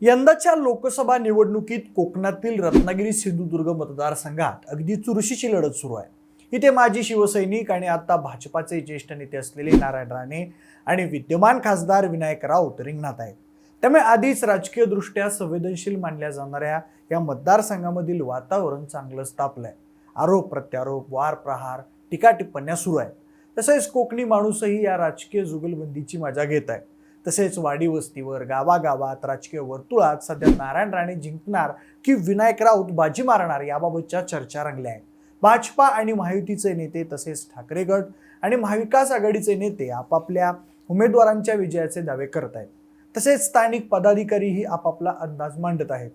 यंदाच्या लोकसभा निवडणुकीत कोकणातील रत्नागिरी सिंधुदुर्ग मतदारसंघात अगदी चुरशीची लढत सुरू आहे। इथे माजी शिवसैनिक आणि आता भाजपाचे ज्येष्ठ नेते असलेले नारायण राणे आणि विद्यमान खासदार विनायक राऊत रिंगणात आहेत। त्यामुळे आधीच राजकीय दृष्ट्या संवेदनशील मानल्या जाणाऱ्या या मतदारसंघामधील वातावरण चांगलंच तापलंय। आरोप प्रत्यारोप, वार प्रहार, टीका टिप्पण्या सुरू आहेत। तसेच कोकणी माणूसही या राजकीय जुगलबंदीची मजा घेत आहे। तसेच वाडी वस्तीवर, गावागावात, राजकीय वर्तुळात सध्या नारायण राणे जिंकणार की विनायक राऊत बाजी मारणार याबाबतच्या चर्चा रंगल्या आहेत। भाजपा आणि महायुतीचे नेते तसेच ठाकरे गट आणि महाविकास आघाडीचे नेते आपापल्या उमेदवारांच्या विजयाचे दावे करत आहेत। तसेच स्थानिक पदाधिकारीही आपापला अंदाज मांडत आहेत।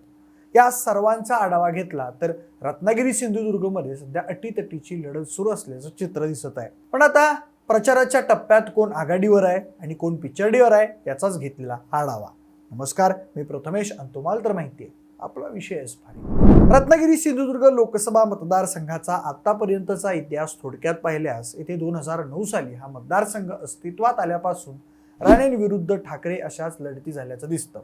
या सर्वांचा आढावा घेतला तर रत्नागिरी सिंधुदुर्गमध्ये सध्या अटीतटीची लढत सुरू असल्याचं चित्र दिसत आहे। पण आता प्रचाराच्या टप्प्यात कोण आघाडीवर आहे आणि कोण पिछाडीवर आहे याचाच घेतलेला आढावा। नमस्कार, मी प्रथमेश आणि तुम्हाला तर माहिती आहे आपला विषय आहे रत्नागिरी सिंधुदुर्ग लोकसभा मतदारसंघाचा आतापर्यंतचा इतिहास थोडक्यात पाहिल्यास येथे 2009 साली हा मतदारसंघ अस्तित्वात आल्यापासून राणेंविरुद्ध ठाकरे अशाच लढती झाल्याचं दिसतं।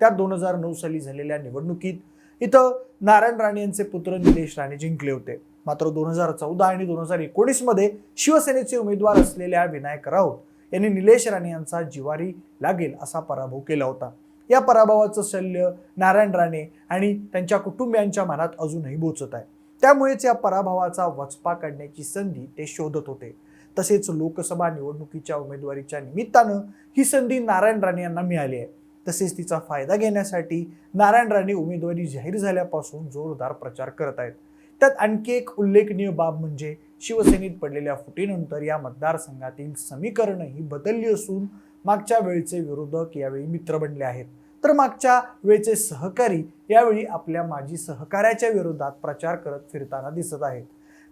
त्यात 2009 साली झालेल्या निवडणुकीत इथं नारायण राणे यांचे पुत्र निलेश राणे जिंकले होते। मात्र 2014 आणि 2019 मध्ये शिवसेनेचे उमेदवार असलेल्या विनायक राऊत यांनी निलेश राणे यांचा जिवारी लागेल असा पराभव केला होता। या पराभवाचं शल्य नारायण राणे आणि त्यांच्या कुटुंबियांच्या मनात अजूनही बोचत आहे। त्यामुळेच या पराभवाचा वचपा काढण्याची संधी ते शोधत होते। तसेच लोकसभा निवडणुकीच्या उमेदवारीच्या निमित्तानं ही संधी नारायण राणे यांना मिळाली आहे। तसेच तिचा फायदा घेण्यासाठी नारायण राणे उमेदवारी जाहीर झाल्यापासून जोरदार प्रचार करत आहेत। त्यात आणखी एक उल्लेखनीय बाब म्हणजे शिवसेनेत पडलेल्या फुटीनंतर या मतदारसंघातील समीकरणही बदलली असून मागच्या वेळचे विरोधक यावेळी मित्र बनले आहेत, तर मागच्या वेळचे सहकारी यावेळी आपल्या माजी सहकार्याच्या विरोधात प्रचार करत फिरताना दिसत आहेत।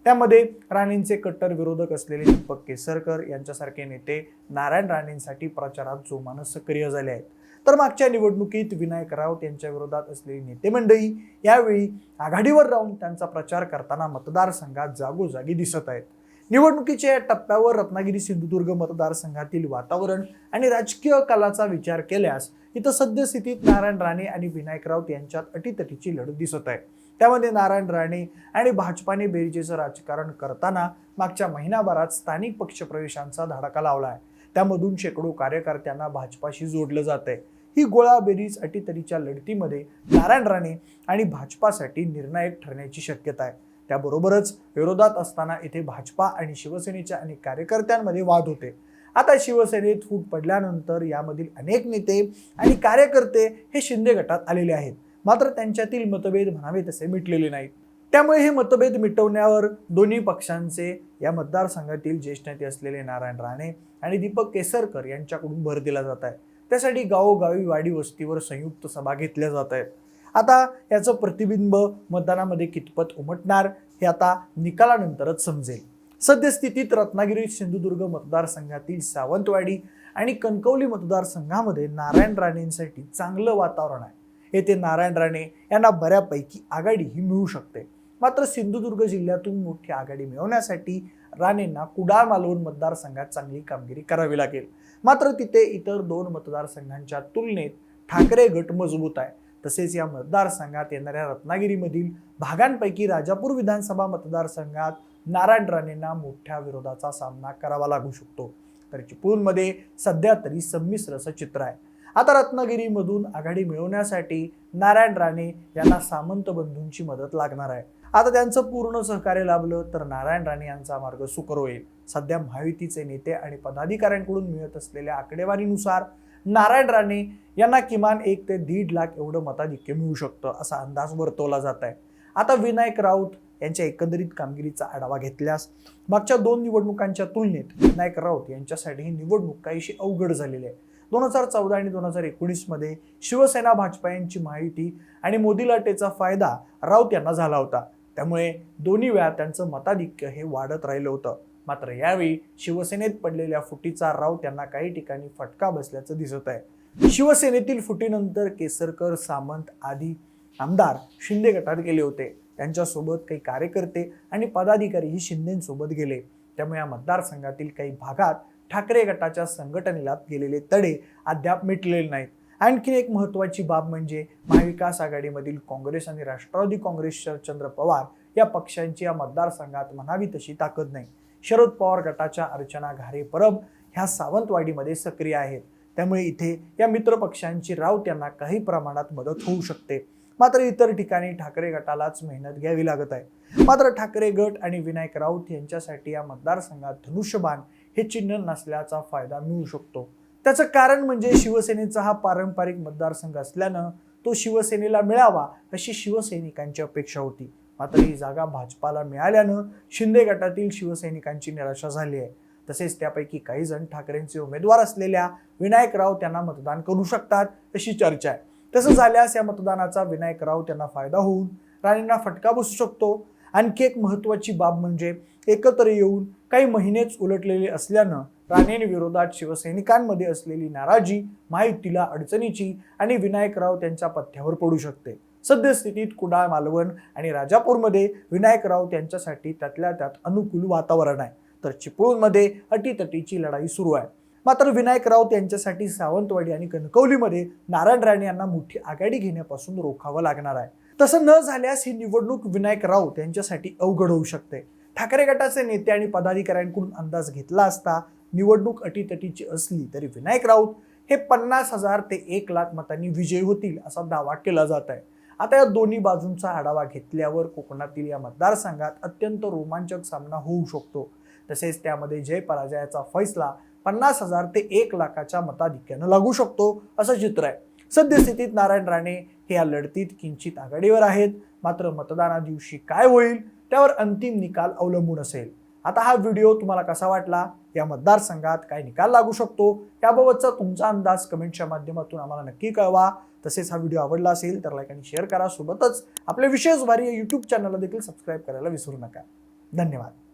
त्यामध्ये राणेंचे कट्टर विरोधक असलेले दीपक केसरकर यांच्यासारखे नेते नारायण राणेंसाठी प्रचारात जोमानं सक्रिय झाले आहेत, तर मागच्या निवडणुकीत विनायक राऊत यांच्या विरोधात असलेली नेते मंडळी यावेळी आघाडीवर राहून त्यांचा प्रचार करताना मतदारसंघात जागोजागी दिसत आहेत। निवडणुकीच्या या टप्प्यावर रत्नागिरी सिंधुदुर्ग मतदारसंघातील वातावरण आणि राजकीय कलाचा विचार केल्यास इथं सद्यस्थितीत नारायण राणे आणि विनायक राऊत यांच्यात अटीतटीची लढत दिसत आहे। त्यामध्ये नारायण राणे आणि भाजपाने बेरजेचं राजकारण करताना मागच्या महिनाभरात स्थानिक पक्षप्रवेशांचा धडाका लावला आहे। त्यामधून शेकडो कार्यकर्त्यांना भाजपाशी जोडलं जात आहे। ही गोळाबेरीज अटीतटीच्या लढतीमध्ये नारायण राणे आणि भाजपासाठी निर्णायक ठरण्याची शक्यता आहे। त्याबरोबरच विरोधात असताना इथे भाजपा आणि शिवसेनेच्या अनेक कार्यकर्त्यांमध्ये वाद होते। आता शिवसेनेत फूट पडल्यानंतर यामधील अनेक नेते आणि कार्यकर्ते हे शिंदे गटात आलेले आहेत, मात्र त्यांच्यातील मतभेद म्हणावे तसे मिटलेले नाहीत। त्यामुळे हे मतभेद मिटवण्यावर दोन्ही पक्षांचे या मतदारसंघातील ज्येष्ठ नेते असलेले नारायण राणे आणि दीपक केसरकर यांच्याकडून भर दिला जात आहे। त्यासाठी गावोगावी, वाडी वस्तीवर संयुक्त सभा घेतल्या जात आहेत। आता याचं प्रतिबिंब मतदानामध्ये कितपत उमटणार हे आता निकालानंतरच समजेल। सद्यस्थितीत रत्नागिरी सिंधुदुर्ग मतदारसंघातील सावंतवाडी आणि कणकवली मतदारसंघामध्ये नारायण राणेंसाठी चांगलं वातावरण आहे। येथे नारायण राणे यांना बऱ्यापैकी आघाडी ही मिळू शकते। मात्र सिंधुदुर्ग जिल्ह्यातून मोठी आघाडी मिळवण्यासाठी राणेंना कुडाळ मालवण मतदारसंघात चांगली कामगिरी करावी लागेल। मात्र तिथे इतर दोन मतदारसंघांच्या तुलनेत ठाकरे गट मजबूत आहे। तसेच या मतदारसंघात येणाऱ्या रत्नागिरीमधील भागांपैकी राजापूर विधानसभा मतदारसंघात नारायण राणेंना मोठ्या विरोधाचा सामना करावा लागू शकतो, तर चिपळूणमध्ये सध्या तरी संमिश्र असं चित्र आहे। आता रत्नागिरीमधून आघाडी मिळवण्यासाठी नारायण राणे यांना सामंत बंधूंची मदत लागणार आहे। आता त्यांचं पूर्ण सहकार्य लाभलं तर नारायण राणे यांचा मार्ग सुकर होईल। सध्या महायुतीचे नेते आणि पदाधिकाऱ्यांकडून मिळत असलेल्या आकडेवारीनुसार नारायण राणे यांना किमान 1 ते 1.5 लाख एवढं मताधिक्य मिळू शकतं असा अंदाज वर्तवला जात आहे। आता विनायक राऊत यांच्या एकंदरीत कामगिरीचा आढावा घेतल्यास मागच्या 2 निवडणुकांच्या तुलनेत विनायक राऊत यांच्यासाठी ही निवडणूक काहीशी अवघड झालेली आहे। 2014 आणि 2019 मध्ये शिवसेना भाजपा यांची महायुती आणि मोदी लाटेचा फायदा राऊत यांना झाला होता। त्यामुळे दोन्ही वेळा त्यांचं मताधिक्य हे वाढत राहिलं होतं। मात्र यावेळी शिवसेनेत पडलेल्या फुटीचा राऊत यांना काही ठिकाणी फटका बसल्याचं दिसत आहे। शिवसेनेतील फुटीनंतर केसरकर, सामंत आदी आमदार शिंदे गटात गेले होते। त्यांच्यासोबत काही कार्यकर्ते आणि पदाधिकारीही शिंदेंसोबत गेले। त्यामुळे या मतदारसंघातील काही भागात ठाकरे गटाच्या संघटनेला गेलेले तडे अद्याप मिटलेले नाहीत। आणखी एक महत्त्वाची बाब म्हणजे महाविकास आघाडीमधील काँग्रेस आणि राष्ट्रवादी काँग्रेस शरदचंद्र पवार या पक्षांची या मतदारसंघात म्हणावी तशी ताकद नाही. शरद पवार गटाच्या अर्चना घारे परब ह्या सावंतवाडीमध्ये सक्रिय आहेत, त्यामुळे इथे या मित्र पक्षांची राऊत यांना काही प्रमाणात मदत होऊ शकते. मात्र इतर ठिकाणी ठाकरे गटालाच मेहनत घ्यावी लागत आहे. मात्र ठाकरे गट आणि विनायक राऊत यांच्यासाठी या मतदारसंघात धनुष्यबाण हे चिन्ह नसल्याचा फायदा मिळू शकतो. त्याचं कारण म्हणजे शिवसेनेचा हा पारंपरिक मतदारसंघ असल्यानं तो शिवसेनेला मिळावा अशी शिवसैनिकांची अपेक्षा होती. मात्र ही जागा भाजपाला मिळाल्यानं शिंदे गटातील शिवसैनिकांची निराशा झाली आहे. तसेच त्यापैकी काही जण ठाकरेंचे उमेदवार असलेल्या विनायक राऊत यांना मतदान करू शकतात अशी चर्चा आहे. तसं झाल्यास या मतदानाचा विनायक राऊत यांना फायदा होऊन राणेंना फटका बसू शकतो. आणखी एक महत्त्वाची बाब म्हणजे एकत्र येऊन काही महिनेच उलटलेले असल्यानं राणेंविरोधात शिवसैनिकांमध्ये असलेली नाराजी महायुतीला अडचणीची आणि विनायक राऊत यांच्या पथ्यावर पडू शकते. सद्यस्थितीत कुडाळ, मालवण आणि राजापूरमध्ये विनायक राऊत यांच्यासाठी त्यातल्या त्यात अनुकूल वातावरण आहे, तर चिपळूणमध्ये अटीतटीची लढाई सुरू आहे. मात्र विनायक राऊत यांच्यासाठी सावंतवाडी आणि कणकवलीमध्ये नारायण राणे यांना मोठी आघाडी घेण्यापासून रोखावं लागणार आहे. तसं न झाल्यास ही निवडणूक विनायक राऊत यांच्यासाठी अवघड होऊ शकते. ठाकरे गटाचे नेते आणि पदाधिकाऱ्यांकडून अंदाज घेतला असता निवडणूक अटीतटीची असली तरी विनायक राऊत हे 50,000 ते 1,00,000 मतांनी विजयी होतील असा दावा केला जात आहे. आता या दोन्ही बाजूंचा आढावा घेतल्यावर कोकणातील या मतदारसंघात अत्यंत रोमांचक सामना होऊ शकतो. तसेच त्यामध्ये जय पराजयाचा फैसला 50,000 ते 1,00,000च्या मताधिक्यानं लागू शकतो असं चित्र आहे. सद्यस्थितीत नारायण राणे हे या लढतीत किंचित आघाडीवर आहेत. मात्र मतदाना दिवशी काय होईल त्यावर अंतिम निकाल अवलंबून असेल. आता हा व्हिडिओ तुम्हाला कसा वाटला, या मतदारसंघात काय निकाल लागू शकतो याबाबतचा तुमचा अंदाज कमेंटच्या माध्यमातून आम्हाला नक्की कळवा. तसेच हा व्हिडिओ आवडला असेल तर लाईक आणि शेअर करा. सोबतच आपल्या विशेष भारी या यूट्यूब चॅनलला देखील सबस्क्राईब करायला विसरू नका. धन्यवाद.